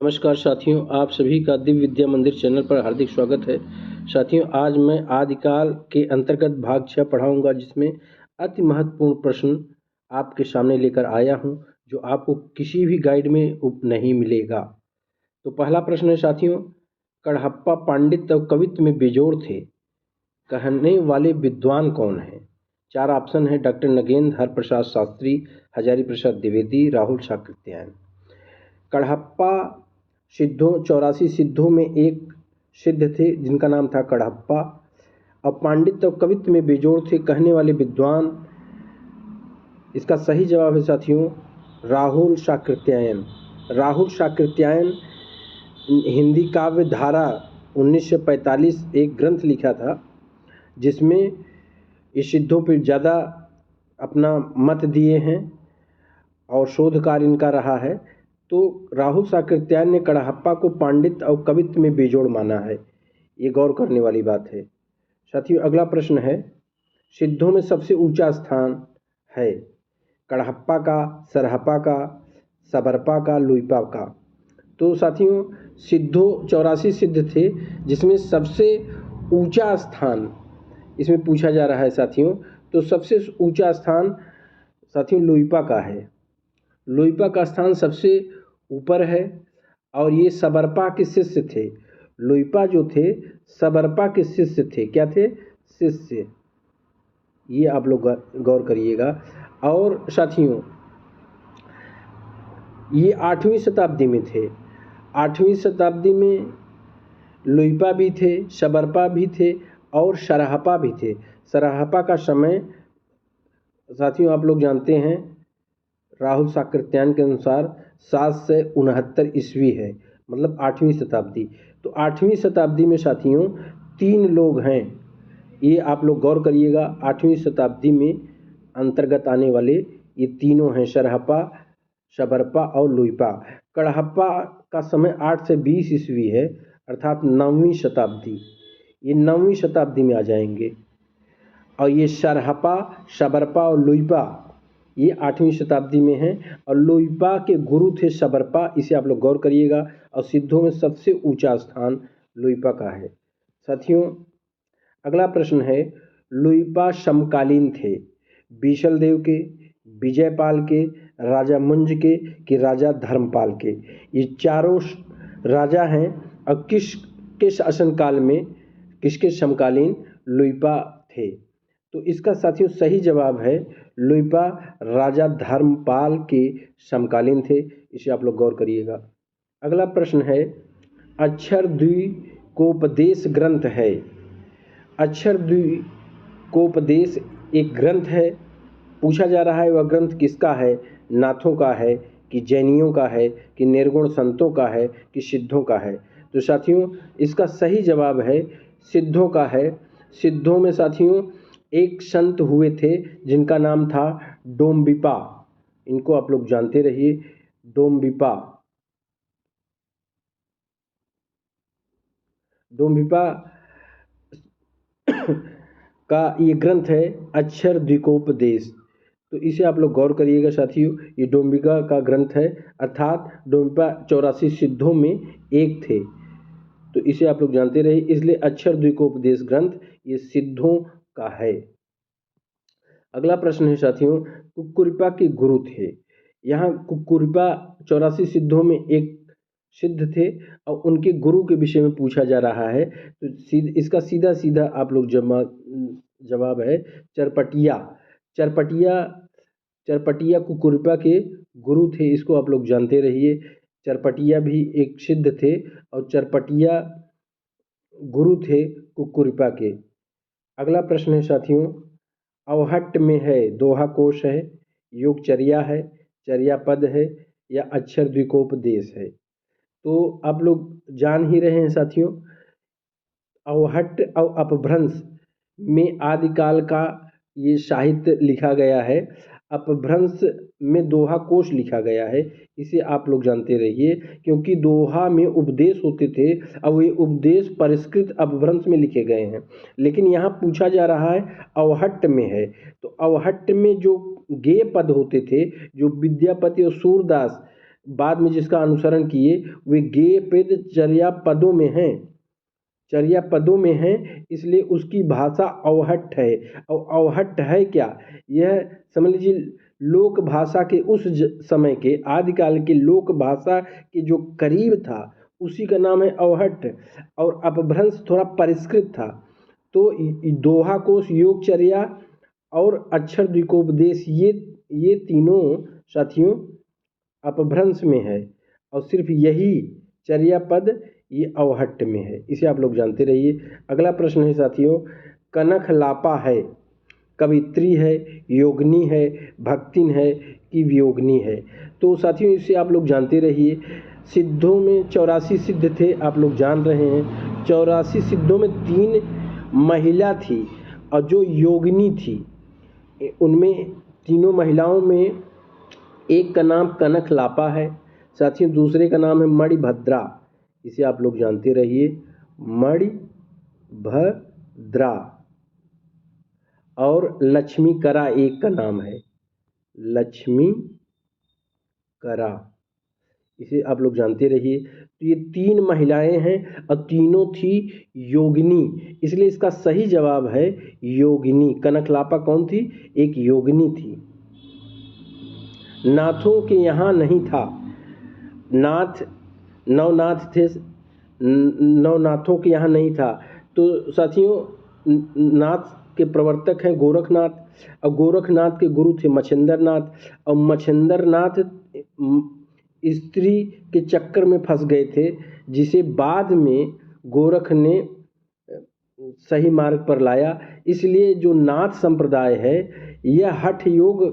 नमस्कार साथियों, आप सभी का दिव्य विद्या मंदिर चैनल पर हार्दिक स्वागत है। साथियों, आज मैं आदिकाल के अंतर्गत भाग 6 पढ़ाऊंगा, जिसमें अति महत्वपूर्ण प्रश्न आपके सामने लेकर आया हूं, जो आपको किसी भी गाइड में नहीं मिलेगा। तो पहला प्रश्न है साथियों, कड़हप्पा पांडित्य और कवित्व में बेजोड़ थे, कहने वाले विद्वान कौन हैं? 4 ऑप्शन है: डॉक्टर नगेंद्र हरप्रसाद शास्त्री, हजारी प्रसाद द्विवेदी, राहुल साकृत्यायन। कड़हप्पा सिद्धों 84 सिद्धों में एक सिद्ध थे जिनका नाम था कड़हप्पा, और पांडित्य और कवित्व में बेजोड़ थे, कहने वाले विद्वान। इसका सही जवाब है साथियों राहुल साकृत्यायन। राहुल साकृत्यायन हिंदी काव्य धारा 1945 एक ग्रंथ लिखा था, जिसमें इस सिद्धों पर ज़्यादा अपना मत दिए हैं और शोध कार्य इनका रहा है। तो राहुल साकृत्यायन ने कड़हप्पा को पांडित्य और कवित्व में बेजोड़ माना है। ये गौर करने वाली बात है। साथियों, अगला प्रश्न है, सिद्धों में सबसे ऊंचा स्थान है कड़हप्पा का, सरहपा का, सबरपा का, लुइपा का। तो साथियों, सिद्धों 84 सिद्ध थे, जिसमें सबसे ऊंचा स्थान इसमें पूछा जा रहा है साथियों। तो सबसे ऊंचा स्थान साथियों लुइपा का है। लुइपा का स्थान सबसे ऊपर है, और ये सबरपा के शिष्य थे। लुइपा जो थे सबरपा के शिष्य थे। क्या थे? शिष्य। ये आप लोग गौर करिएगा। और साथियों, ये 8वीं शताब्दी में थे। 8वीं शताब्दी में लुइपा भी थे, सबरपा भी थे और सरहपा भी थे। सरहपा का समय साथियों आप लोग जानते हैं, राहुल साकृत्यायन के अनुसार 769 ईस्वी है, मतलब 8वीं शताब्दी। तो 8वीं शताब्दी में साथियों 3 लोग हैं, ये आप लोग गौर करिएगा। 8वीं शताब्दी में अंतर्गत आने वाले ये तीनों हैं, सरहपा, सबरपा और लुइपा। कड़हप्पा का समय 8 से 20 ईस्वी है, अर्थात 9वीं शताब्दी। ये 9वीं शताब्दी में आ जाएंगे। और ये सरहपा, सबरपा और लुइपा ये 8वीं शताब्दी में हैं, और लुइपा के गुरु थे सबरपा। इसे आप लोग गौर करिएगा। और सिद्धों में सबसे ऊंचा स्थान लुइपा का है। साथियों, अगला प्रश्न है, लुइपा समकालीन थे बीशल देव के, विजयपाल के, राजा मुंज के कि राजा धर्मपाल के? ये चारों राजा हैं, और किसके शासनकाल में, किसके समकालीन लुइपा थे? तो इसका साथियों सही जवाब है लुइपा राजा धर्मपाल के समकालीन थे। इसे आप लोग गौर करिएगा। अगला प्रश्न है, अक्षरद्वैकोपदेश ग्रंथ है। अक्षरद्वैकोपदेश एक ग्रंथ है। पूछा जा रहा है वह ग्रंथ किसका है? नाथों का है कि जैनियों का है कि निर्गुण संतों का है कि सिद्धों का है? तो साथियों इसका सही जवाब है सिद्धों का है। सिद्धों में साथियों एक संत हुए थे जिनका नाम था डोम्बिपा। इनको आप लोग जानते रहिए, डोम्बिपा। डोम्बिपा का ये ग्रंथ है अक्षरद्वैकोपदेश। तो इसे आप लोग गौर करिएगा साथियों, ये डोम्बिका का ग्रंथ है, अर्थात डोम्बिपा 84 सिद्धों में एक थे। तो इसे आप लोग जानते रहिए, इसलिए अक्षरद्वैकोपदेश ग्रंथ ये सिद्धों का है। अगला प्रश्न है साथियों, कुक्कुरिपा के गुरु थे। यहाँ कुक्कुरिपा 84 सिद्धों में एक सिद्ध थे, और उनके गुरु के विषय में पूछा जा रहा है। तो इसका सीधा सीधा आप लोग जवाब है चरपटिया। चरपटिया चरपटिया कुक्कुरिपा के गुरु थे, इसको आप लोग जानते रहिए। चरपटिया भी एक सिद्ध थे, और चरपटिया गुरु थे कुक्कुरिपा के। अगला प्रश्न है साथियों, अवहट्ट में है दोहा कोश है, योगचर्या है, चर्या पद है, या अक्षरद्वैकोपदेश है? तो आप लोग जान ही रहे हैं साथियों, अवहट्ट और अपभ्रंश में आदिकाल का ये साहित्य लिखा गया है। अपभ्रंश में दोहा कोश लिखा गया है। इसे आप लोग जानते रहिए, क्योंकि दोहा में उपदेश होते थे, अब ये उपदेश परिष्कृत अपभ्रंश में लिखे गए हैं। लेकिन यहाँ पूछा जा रहा है अवहट्ट में है। तो अवहट्ट में जो गेय पद होते थे, जो विद्यापति और सूरदास बाद में जिसका अनुसरण किए वे गेय पद चर्या पदों में हैं, चर्या पदों में हैं, इसलिए उसकी भाषा अवहट्ठ है। और अवहट्ठ है क्या, यह समझ लीजिए लोक भाषा के उस समय के आदिकाल के लोक भाषा के जो करीब था उसी का नाम है अवहट्ठ। और अपभ्रंश थोड़ा परिष्कृत था। तो दोहा कोश, योगचर्या और अक्षर द्विकोपदेश ये तीनों साथियों अपभ्रंश में है और सिर्फ यही चर्या पद ये अवहट्ठ में है। इसे आप लोग जानते रहिए। अगला प्रश्न है साथियों, कनक लापा है, कवित्री है, योगिनी है, भक्तिन है कि वियोगिनी है। तो साथियों इसे आप लोग जानते रहिए। सिद्धों में 84 सिद्ध थे, आप लोग जान रहे हैं। 84 सिद्धों में 3 महिला थी और जो योगिनी थी उनमें तीनों महिलाओं में एक का नाम कनक लापा है साथियों, दूसरे का नाम है मणिभद्रा। इसे आप लोग जानते रहिए, मणिभद्रा। और लक्ष्मी करा एक का नाम है, लक्ष्मी करा। इसे आप लोग जानते रहिए। तो ये 3 महिलाएं हैं और तीनों थी योगिनी, इसलिए इसका सही जवाब है योगिनी। कनकलापा कौन थी, एक योगिनी थी। नाथों के यहाँ नहीं था, नाथ नवनाथ थे, नवनाथों के यहाँ नहीं था। तो साथियों नाथ के प्रवर्तक हैं गोरखनाथ और गोरखनाथ के गुरु थे मच्छिंद्रनाथ। और मच्छिंद्रनाथ स्त्री के चक्कर में फंस गए थे, जिसे बाद में गोरख ने सही मार्ग पर लाया। इसलिए जो नाथ संप्रदाय है यह हठ योग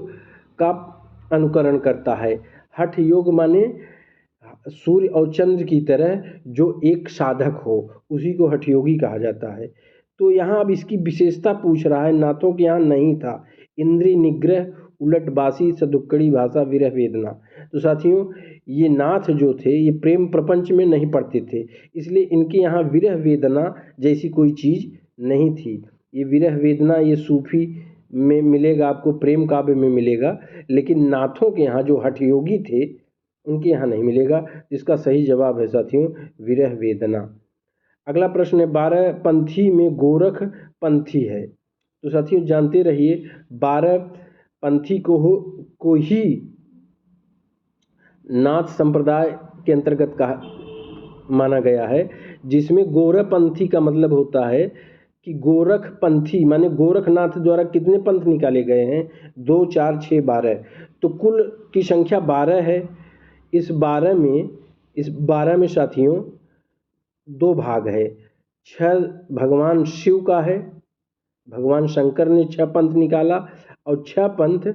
का अनुकरण करता है। हठ योग माने सूर्य और चंद्र की तरह जो एक साधक हो उसी को हठ योगी कहा जाता है। तो यहाँ अब इसकी विशेषता पूछ रहा है, नाथों के यहाँ नहीं था, इंद्रिय निग्रह, उलटबासी, सदुक्कड़ी भाषा, विरह वेदना। तो साथियों ये नाथ जो थे ये प्रेम प्रपंच में नहीं पढ़ते थे, इसलिए इनके यहाँ विरह वेदना जैसी कोई चीज़ नहीं थी। ये विरह वेदना ये सूफी में मिलेगा आपको, प्रेम काव्य में मिलेगा, लेकिन नाथों के यहाँ जो हठ योगी थे उनके यहाँ नहीं मिलेगा। इसका सही जवाब है साथियों विरह वेदना। अगला प्रश्न है, 12 पंथी में गोरख पंथी है। तो साथियों जानते रहिए 12 पंथी को ही नाथ संप्रदाय के अंतर्गत माना गया है, जिसमें गोरख पंथी का मतलब होता है कि गोरख पंथी माने गोरखनाथ द्वारा कितने पंथ निकाले गए हैं, 2, 4, 6, 12। तो कुल की संख्या 12 है। इस 12 में साथियों 2 भाग है। 6 भगवान शिव का है, भगवान शंकर ने 6 पंथ निकाला और 6 पंथ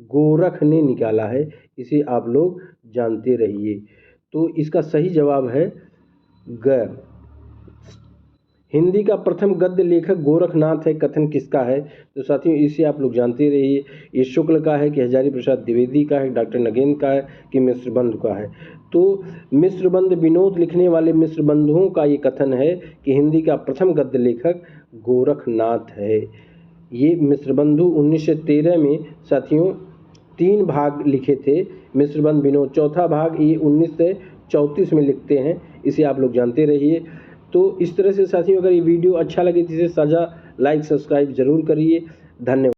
गोरख ने निकाला है। इसे आप लोग जानते रहिए। तो इसका सही जवाब है ग। हिंदी का प्रथम गद्य लेखक गोरखनाथ है, कथन किसका है? तो साथियों इसे आप लोग जानते रहिए। ये शुक्ल का है कि हजारी प्रसाद द्विवेदी का है, डॉक्टर नगेंद्र का है कि मिश्रबंधु का है? तो मिश्रबंध विनोद लिखने वाले मिश्रबंधुओं का ये कथन है कि हिंदी का प्रथम गद्य लेखक गोरखनाथ है। ये मिश्रबंधु 1913 में साथियों 3 भाग लिखे थे मिश्रबंध विनोद। चौथा भाग ये 1934 में लिखते हैं। इसे आप लोग जानते रहिए। तो इस तरह से साथियों अगर ये वीडियो अच्छा लगे तो इसे साझा, लाइक, सब्सक्राइब जरूर करिए। धन्यवाद।